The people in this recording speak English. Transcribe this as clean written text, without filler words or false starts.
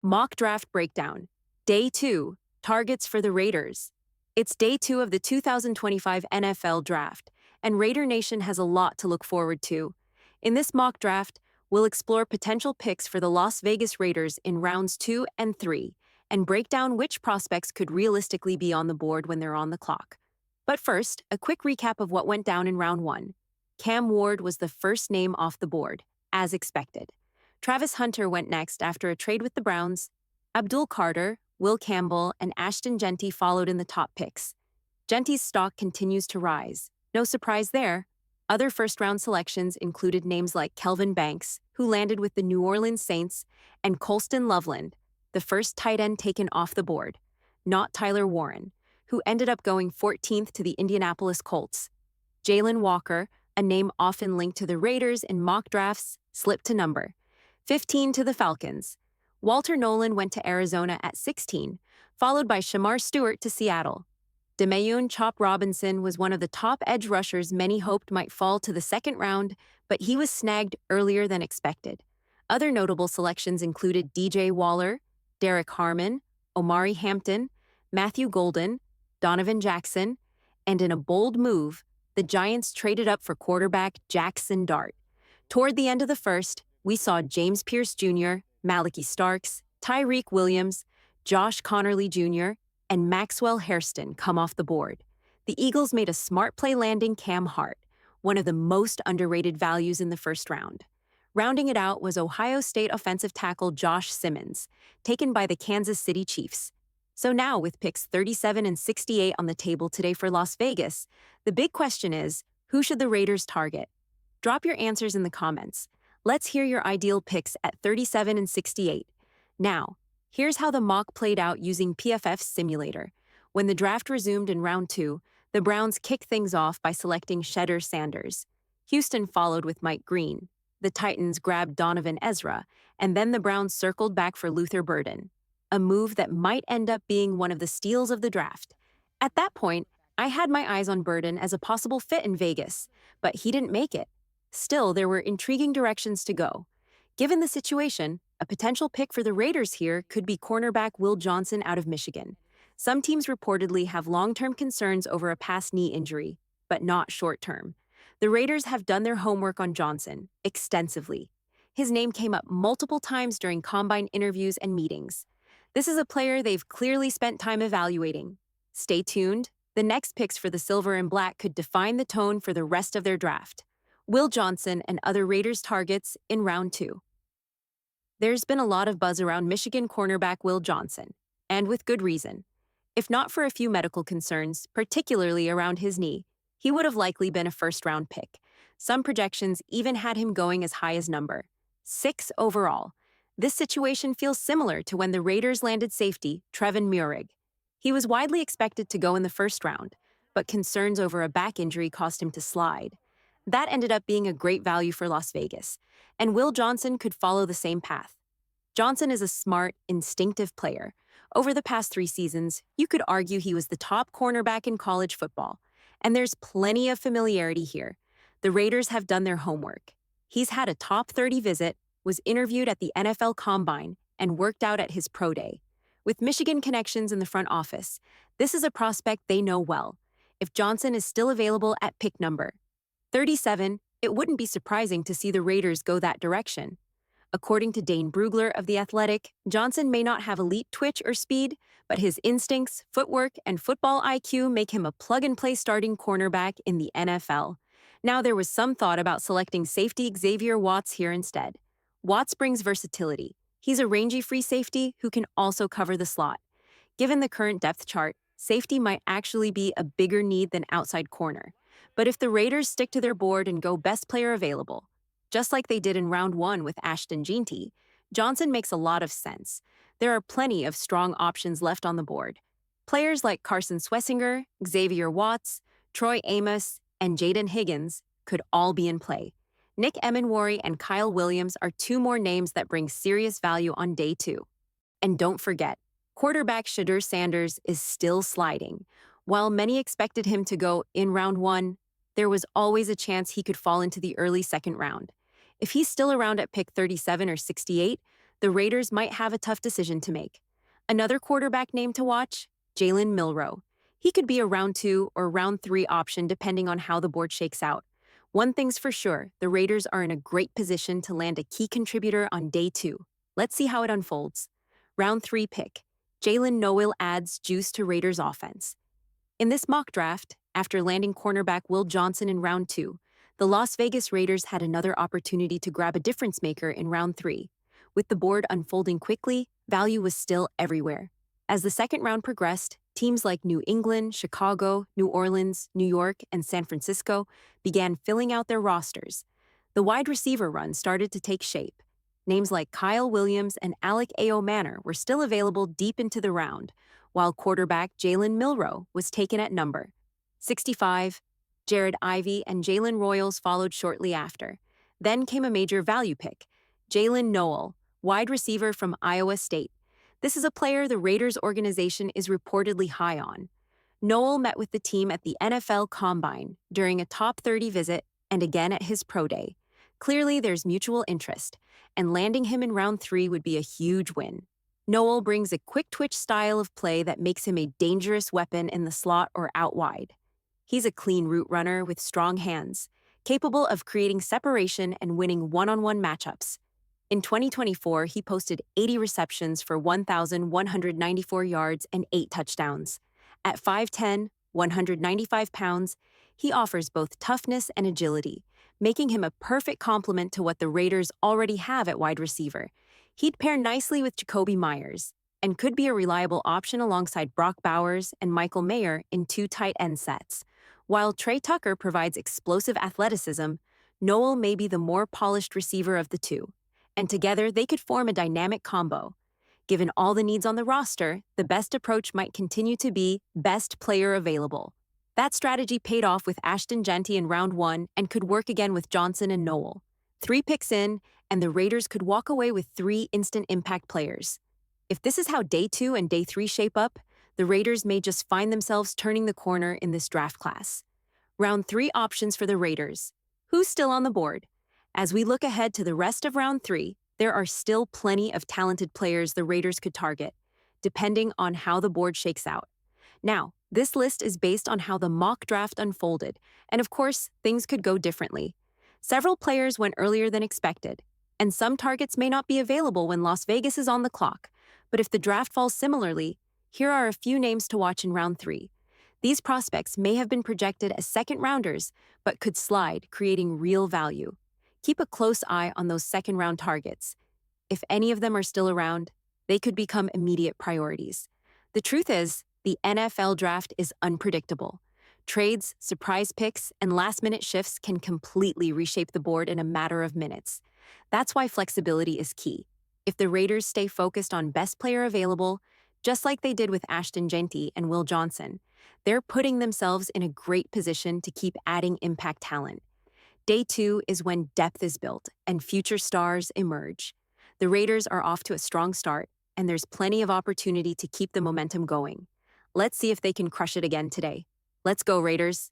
Mock Draft Breakdown. Day 2. Targets for the Raiders. It's day 2 of the 2025 NFL Draft, and Raider Nation has a lot to look forward to. In this mock draft, we'll explore potential picks for the Las Vegas Raiders in rounds 2 and 3, and break down which prospects could realistically be on the board when they're on the clock. But first, a quick recap of what went down in round 1. Cam Ward was the first name off the board, as expected. Travis Hunter went next after a trade with the Browns. Abdul Carter, Will Campbell, and Ashton Jeanty followed in the top picks. Jeanty's stock continues to rise. No surprise there. Other first-round selections included names like Kelvin Banks, who landed with the New Orleans Saints, and Colston Loveland, the first tight end taken off the board, not Tyler Warren, who ended up going 14th to the Indianapolis Colts. Jalen Walker, a name often linked to the Raiders in mock drafts, slipped to number 15 to the Falcons. Walter Nolan went to Arizona at 16, followed by Shamar Stewart to Seattle. Demayun Chop Robinson was one of the top edge rushers many hoped might fall to the second round, but he was snagged earlier than expected. Other notable selections included DJ Waller, Derek Harmon, Omari Hampton, Matthew Golden, Donovan Jackson, and in a bold move, the Giants traded up for quarterback Jackson Dart. Toward the end of the first, we saw James Pierce Jr., Malachi Starks, Tyreek Williams, Josh Connerly Jr., and Maxwell Hairston come off the board. The Eagles made a smart play landing Cam Hart, one of the most underrated values in the first round. Rounding it out was Ohio State offensive tackle Josh Simmons, taken by the Kansas City Chiefs. So now, with picks 37 and 68 on the table today for Las Vegas, the big question is, who should the Raiders target? Drop your answers in the comments. Let's hear your ideal picks at 37 and 68. Now, here's how the mock played out using PFF's simulator. When the draft resumed in round 2, the Browns kicked things off by selecting Shedeur Sanders. Houston followed with Mike Green. The Titans grabbed Donovan Ezra, and then the Browns circled back for Luther Burden, a move that might end up being one of the steals of the draft. At that point, I had my eyes on Burden as a possible fit in Vegas, but he didn't make it. Still, there were intriguing directions to go. Given the situation, a potential pick for the Raiders here could be cornerback Will Johnson out of Michigan. Some teams reportedly have long-term concerns over a past knee injury, but not short-term. The Raiders have done their homework on Johnson extensively. His name came up multiple times during combine interviews and meetings. This is a player they've clearly spent time evaluating. Stay tuned. The next picks for the Silver and Black could define the tone for the rest of their draft. Will Johnson and other Raiders targets in round 2. There's been a lot of buzz around Michigan cornerback Will Johnson, and with good reason. If not for a few medical concerns, particularly around his knee, he would have likely been a first-round pick. Some projections even had him going as high as number 6 overall. This situation feels similar to when the Raiders landed safety Trevin Murig. He was widely expected to go in the first round, but concerns over a back injury caused him to slide. That ended up being a great value for Las Vegas, and Will Johnson could follow the same path. Johnson is a smart, instinctive player. Over the past 3 seasons, you could argue he was the top cornerback in college football, and there's plenty of familiarity here. The Raiders have done their homework. He's had a top 30 visit, was interviewed at the NFL Combine, and worked out at his pro day. With Michigan connections in the front office, this is a prospect they know well. If Johnson is still available at pick number 37, it wouldn't be surprising to see the Raiders go that direction. According to Dane Brugler of The Athletic, Johnson may not have elite twitch or speed, but his instincts, footwork, and football IQ make him a plug-and-play starting cornerback in the NFL. Now, there was some thought about selecting safety Xavier Watts here instead. Watts brings versatility. He's a rangy free safety who can also cover the slot. Given the current depth chart, safety might actually be a bigger need than outside corner. But if the Raiders stick to their board and go best player available, just like they did in round 1 with Ashton Jeanty, Johnson makes a lot of sense. There are plenty of strong options left on the board. Players like Carson Swessinger, Xavier Watts, Troy Amos, and Jaden Higgins could all be in play. Nick Emenwari and Kyle Williams are 2 more names that bring serious value on day 2. And don't forget, quarterback Shedeur Sanders is still sliding. While many expected him to go in round 1, there was always a chance he could fall into the early second round. If he's still around at pick 37 or 68, the Raiders might have a tough decision to make. Another quarterback name to watch? Jalen Milroe. He could be a round 2 or round 3 option depending on how the board shakes out. One thing's for sure, the Raiders are in a great position to land a key contributor on day 2. Let's see how it unfolds. Round 3 pick. Jalen Noel adds juice to Raiders offense. In this mock draft, after landing cornerback Will Johnson in round 2, the Las Vegas Raiders had another opportunity to grab a difference maker in round 3. With the board unfolding quickly, value was still everywhere. As the second round progressed, teams like New England, Chicago, New Orleans, New York, and San Francisco began filling out their rosters. The wide receiver run started to take shape. Names like Kyle Williams and Alec A.O. Manor were still available deep into the round, while quarterback Jalen Milroe was taken at number 65. Jared Ivey and Jalen Royals followed shortly after. Then came a major value pick, Jalen Noel, wide receiver from Iowa State. This is a player the Raiders organization is reportedly high on. Noel met with the team at the NFL Combine during a top 30 visit and again at his pro day. Clearly, there's mutual interest, and landing him in round 3 would be a huge win. Noel brings a quick twitch style of play that makes him a dangerous weapon in the slot or out wide. He's a clean route runner with strong hands, capable of creating separation and winning one-on-one matchups. In 2024, he posted 80 receptions for 1,194 yards and 8 touchdowns. At 5'10", 195 pounds, he offers both toughness and agility, making him a perfect complement to what the Raiders already have at wide receiver. He'd pair nicely with Jacoby Myers and could be a reliable option alongside Brock Bowers and Michael Mayer in 2 tight end sets. While Trey Tucker provides explosive athleticism, Noel may be the more polished receiver of the two, and together they could form a dynamic combo. Given all the needs on the roster, the best approach might continue to be best player available. That strategy paid off with Ashton Jeanty in round 1 and could work again with Johnson and Noel. 3 picks in, and the Raiders could walk away with 3 instant impact players. If this is how day 2 and day 3 shape up, the Raiders may just find themselves turning the corner in this draft class. Round 3 options for the Raiders. Who's still on the board? As we look ahead to the rest of round 3, there are still plenty of talented players the Raiders could target, depending on how the board shakes out. Now, this list is based on how the mock draft unfolded, and of course, things could go differently. Several players went earlier than expected, and some targets may not be available when Las Vegas is on the clock. But if the draft falls similarly, here are a few names to watch in round 3. These prospects may have been projected as second-rounders, but could slide, creating real value. Keep a close eye on those second-round targets. If any of them are still around, they could become immediate priorities. The truth is, the NFL draft is unpredictable. Trades, surprise picks, and last-minute shifts can completely reshape the board in a matter of minutes. That's why flexibility is key. If the Raiders stay focused on best player available, just like they did with Ashton Jeanty and Will Johnson, they're putting themselves in a great position to keep adding impact talent. Day 2 is when depth is built and future stars emerge. The Raiders are off to a strong start, and there's plenty of opportunity to keep the momentum going. Let's see if they can crush it again today. Let's go, Raiders!